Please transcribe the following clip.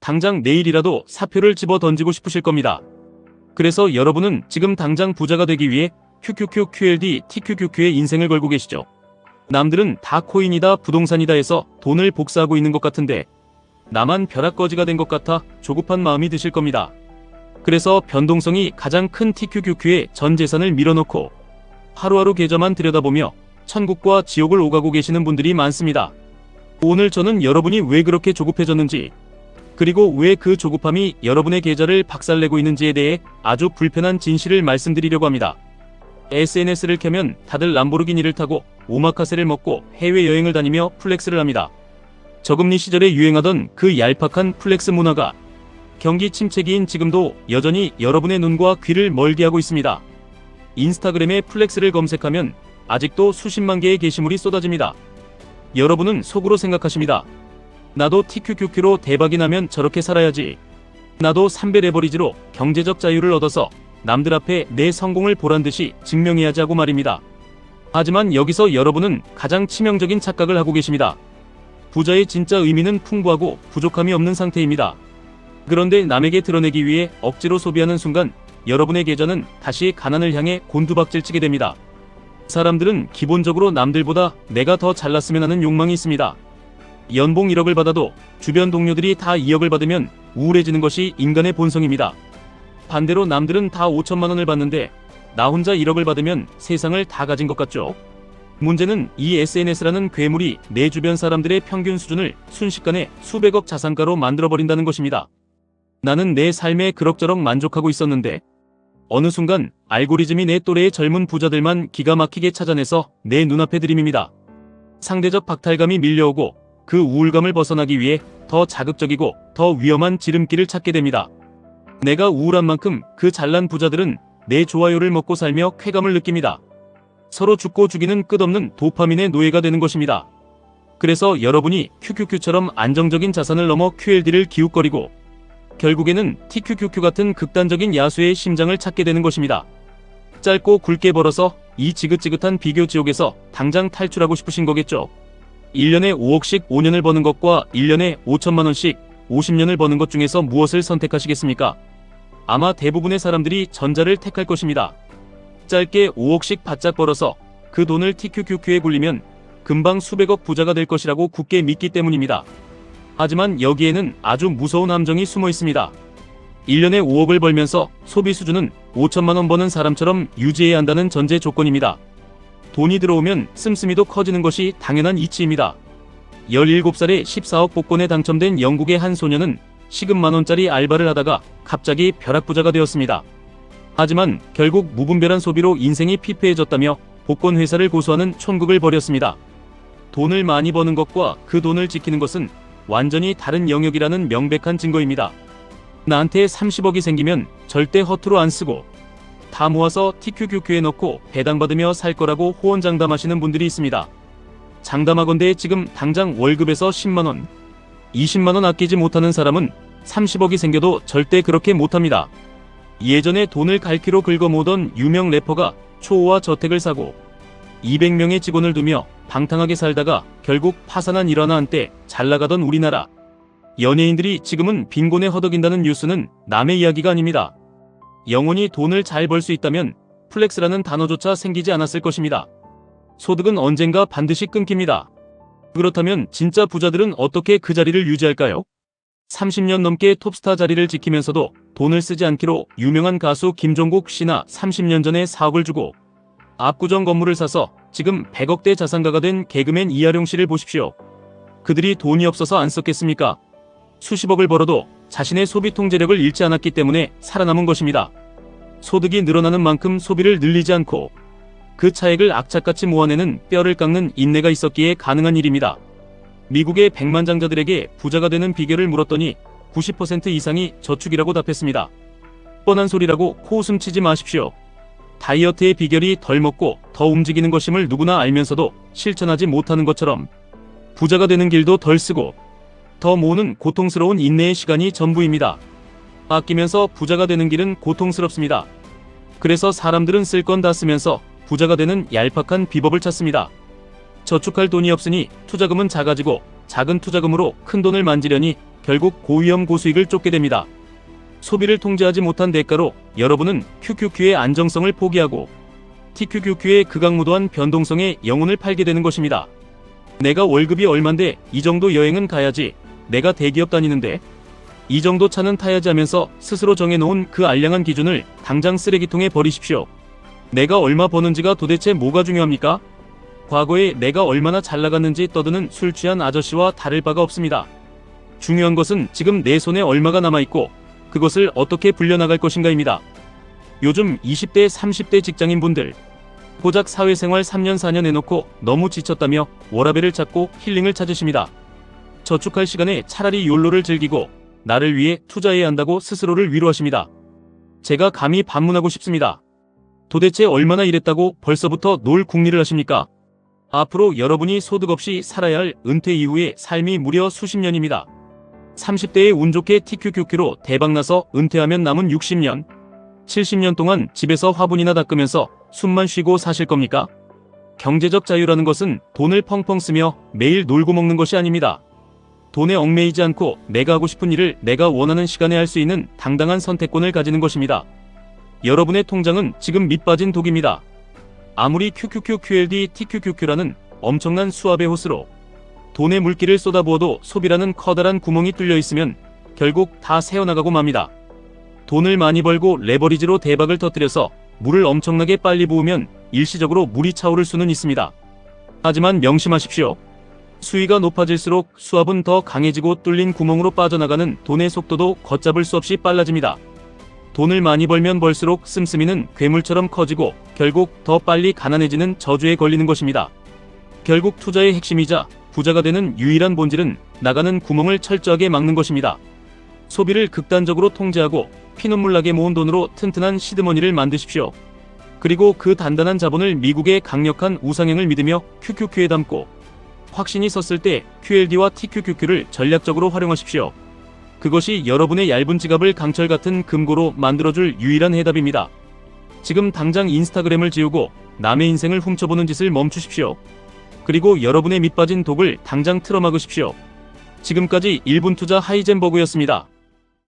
당장 내일이라도 사표를 집어 던지고 싶으실 겁니다. 그래서 여러분은 지금 당장 부자가 되기 위해 QQQ, QLD, TQQQ에 인생을 걸고 계시죠. 남들은 다 코인이다, 부동산이다 해서 돈을 복사하고 있는 것 같은데 나만 벼락거지가 된 것 같아 조급한 마음이 드실 겁니다. 그래서 변동성이 가장 큰 TQQQ에 전 재산을 밀어넣고 하루하루 계좌만 들여다보며 천국과 지옥을 오가고 계시는 분들이 많습니다. 오늘 저는 여러분이 왜 그렇게 조급해졌는지, 그리고 왜 그 조급함이 여러분의 계좌를 박살내고 있는지에 대해 아주 불편한 진실을 말씀드리려고 합니다. SNS를 켜면 다들 람보르기니를 타고 오마카세를 먹고 해외여행을 다니며 플렉스를 합니다. 저금리 시절에 유행하던 그 얄팍한 플렉스 문화가 경기 침체기인 지금도 여전히 여러분의 눈과 귀를 멀게 하고 있습니다. 인스타그램에 플렉스를 검색하면 아직도 수십만 개의 게시물이 쏟아집니다. 여러분은 속으로 생각하십니다. 나도 TQQQ로 대박이 나면 저렇게 살아야지. 나도 3배 레버리지로 경제적 자유를 얻어서 남들 앞에 내 성공을 보란듯이 증명해야지 하고 말입니다. 하지만 여기서 여러분은 가장 치명적인 착각을 하고 계십니다. 부자의 진짜 의미는 풍부하고 부족함이 없는 상태입니다. 그런데 남에게 드러내기 위해 억지로 소비하는 순간 여러분의 계좌는 다시 가난을 향해 곤두박질치게 됩니다. 사람들은 기본적으로 남들보다 내가 더 잘났으면 하는 욕망이 있습니다. 연봉 1억을 받아도 주변 동료들이 다 2억을 받으면 우울해지는 것이 인간의 본성입니다. 반대로 남들은 다 5천만 원을 받는데 나 혼자 1억을 받으면 세상을 다 가진 것 같죠. 문제는 이 SNS라는 괴물이 내 주변 사람들의 평균 수준을 순식간에 수백억 자산가로 만들어버린다는 것입니다. 나는 내 삶에 그럭저럭 만족하고 있었는데 어느 순간 알고리즘이 내 또래의 젊은 부자들만 기가 막히게 찾아내서 내 눈앞에 들이밉니다. 상대적 박탈감이 밀려오고 그 우울감을 벗어나기 위해 더 자극적이고 더 위험한 지름길을 찾게 됩니다. 내가 우울한 만큼 그 잘난 부자들은 내 좋아요를 먹고 살며 쾌감을 느낍니다. 서로 죽고 죽이는 끝없는 도파민의 노예가 되는 것입니다. 그래서 여러분이 QQQ처럼 안정적인 자산을 넘어 QLD를 기웃거리고 결국에는 TQQQ 같은 극단적인 야수의 심장을 찾게 되는 것입니다. 짧고 굵게 벌어서 이 지긋지긋한 비교 지옥에서 당장 탈출하고 싶으신 거겠죠. 1년에 5억씩 5년을 버는 것과 1년에 5천만 원씩 50년을 버는 것 중에서 무엇을 선택하시겠습니까? 아마 대부분의 사람들이 전자를 택할 것입니다. 짧게 5억씩 바짝 벌어서 그 돈을 TQQQ에 굴리면 금방 수백억 부자가 될 것이라고 굳게 믿기 때문입니다. 하지만 여기에는 아주 무서운 함정이 숨어 있습니다. 1년에 5억을 벌면서 소비 수준은 5천만 원 버는 사람처럼 유지해야 한다는 전제 조건입니다. 돈이 들어오면 씀씀이도 커지는 것이 당연한 이치입니다. 17살에 14억 복권에 당첨된 영국의 한 소녀는 시급 만원짜리 알바를 하다가 갑자기 벼락부자가 되었습니다. 하지만 결국 무분별한 소비로 인생이 피폐해졌다며 복권 회사를 고소하는 촌극을 벌였습니다. 돈을 많이 버는 것과 그 돈을 지키는 것은 완전히 다른 영역이라는 명백한 증거입니다. 나한테 30억이 생기면 절대 허투루 안 쓰고 다 모아서 TQQQ에 넣고 배당받으며 살 거라고 호언장담하시는 분들이 있습니다. 장담하건대 지금 당장 월급에서 10만원, 20만원 아끼지 못하는 사람은 30억이 생겨도 절대 그렇게 못합니다. 예전에 돈을 갈퀴로 긁어 모으던 유명 래퍼가 초호화 저택을 사고 200명의 직원을 두며 방탕하게 살다가 결국 파산한 일화나 한때 잘나가던 우리나라. 연예인들이 지금은 빈곤에 허덕인다는 뉴스는 남의 이야기가 아닙니다. 영원히 돈을 잘 벌 수 있다면 플렉스라는 단어조차 생기지 않았을 것입니다. 소득은 언젠가 반드시 끊깁니다. 그렇다면 진짜 부자들은 어떻게 그 자리를 유지할까요? 30년 넘게 톱스타 자리를 지키면서도 돈을 쓰지 않기로 유명한 가수 김종국 씨나 30년 전에 4억을 주고 압구정 건물을 사서 지금 100억대 자산가가 된 개그맨 이하룡 씨를 보십시오. 그들이 돈이 없어서 안 썼겠습니까? 수십억을 벌어도 자신의 소비 통제력을 잃지 않았기 때문에 살아남은 것입니다. 소득이 늘어나는 만큼 소비를 늘리지 않고 그 차액을 악착같이 모아내는 뼈를 깎는 인내가 있었기에 가능한 일입니다. 미국의 백만장자들에게 부자가 되는 비결을 물었더니 90% 이상이 저축이라고 답했습니다. 뻔한 소리라고 코웃음 치지 마십시오. 다이어트의 비결이 덜 먹고 더 움직이는 것임을 누구나 알면서도 실천하지 못하는 것처럼 부자가 되는 길도 덜 쓰고 더 모으는 고통스러운 인내의 시간이 전부입니다. 아끼면서 부자가 되는 길은 고통스럽습니다. 그래서 사람들은 쓸 건 다 쓰면서 부자가 되는 얄팍한 비법을 찾습니다. 저축할 돈이 없으니 투자금은 작아지고 작은 투자금으로 큰 돈을 만지려니 결국 고위험 고수익을 쫓게 됩니다. 소비를 통제하지 못한 대가로 여러분은 QQQ의 안정성을 포기하고 TQQQ의 극악무도한 변동성에 영혼을 팔게 되는 것입니다. 내가 월급이 얼만데 이 정도 여행은 가야지, 내가 대기업 다니는데 이 정도 차는 타야지 하면서 스스로 정해놓은 그 알량한 기준을 당장 쓰레기통에 버리십시오. 내가 얼마 버는지가 도대체 뭐가 중요합니까? 과거에 내가 얼마나 잘 나갔는지 떠드는 술 취한 아저씨와 다를 바가 없습니다. 중요한 것은 지금 내 손에 얼마가 남아있고 그것을 어떻게 불려나갈 것인가입니다. 요즘 20대, 30대 직장인분들 고작 사회생활 3년, 4년 해놓고 너무 지쳤다며 워라밸을 찾고 힐링을 찾으십니다. 저축할 시간에 차라리 욜로를 즐기고 나를 위해 투자해야 한다고 스스로를 위로하십니다. 제가 감히 반문하고 싶습니다. 도대체 얼마나 일했다고 벌써부터 놀 궁리를 하십니까? 앞으로 여러분이 소득 없이 살아야 할 은퇴 이후의 삶이 무려 수십 년입니다. 30대에 운 좋게 TQQQ로 대박나서 은퇴하면 남은 60년, 70년 동안 집에서 화분이나 닦으면서 숨만 쉬고 사실 겁니까? 경제적 자유라는 것은 돈을 펑펑 쓰며 매일 놀고 먹는 것이 아닙니다. 돈에 얽매이지 않고 내가 하고 싶은 일을 내가 원하는 시간에 할 수 있는 당당한 선택권을 가지는 것입니다. 여러분의 통장은 지금 밑빠진 독입니다. 아무리 QQQ, QLD, TQQQ라는 엄청난 수압의 호스로 돈의 물기를 쏟아부어도 소비라는 커다란 구멍이 뚫려 있으면 결국 다 새어나가고 맙니다. 돈을 많이 벌고 레버리지로 대박을 터뜨려서 물을 엄청나게 빨리 부으면 일시적으로 물이 차오를 수는 있습니다. 하지만 명심하십시오. 수위가 높아질수록 수압은 더 강해지고 뚫린 구멍으로 빠져나가는 돈의 속도도 걷잡을 수 없이 빨라집니다. 돈을 많이 벌면 벌수록 씀씀이는 괴물처럼 커지고 결국 더 빨리 가난해지는 저주에 걸리는 것입니다. 결국 투자의 핵심이자 부자가 되는 유일한 본질은 나가는 구멍을 철저하게 막는 것입니다. 소비를 극단적으로 통제하고 피눈물 나게 모은 돈으로 튼튼한 시드머니를 만드십시오. 그리고 그 단단한 자본을 미국의 강력한 우상향을 믿으며 QQQ에 담고 확신이 섰을 때 QLD와 TQQQ를 전략적으로 활용하십시오. 그것이 여러분의 얇은 지갑을 강철 같은 금고로 만들어줄 유일한 해답입니다. 지금 당장 인스타그램을 지우고 남의 인생을 훔쳐보는 짓을 멈추십시오. 그리고 여러분의 밑빠진 독을 당장 틀어막으십시오. 지금까지 1분 투자 하이젠버그였습니다.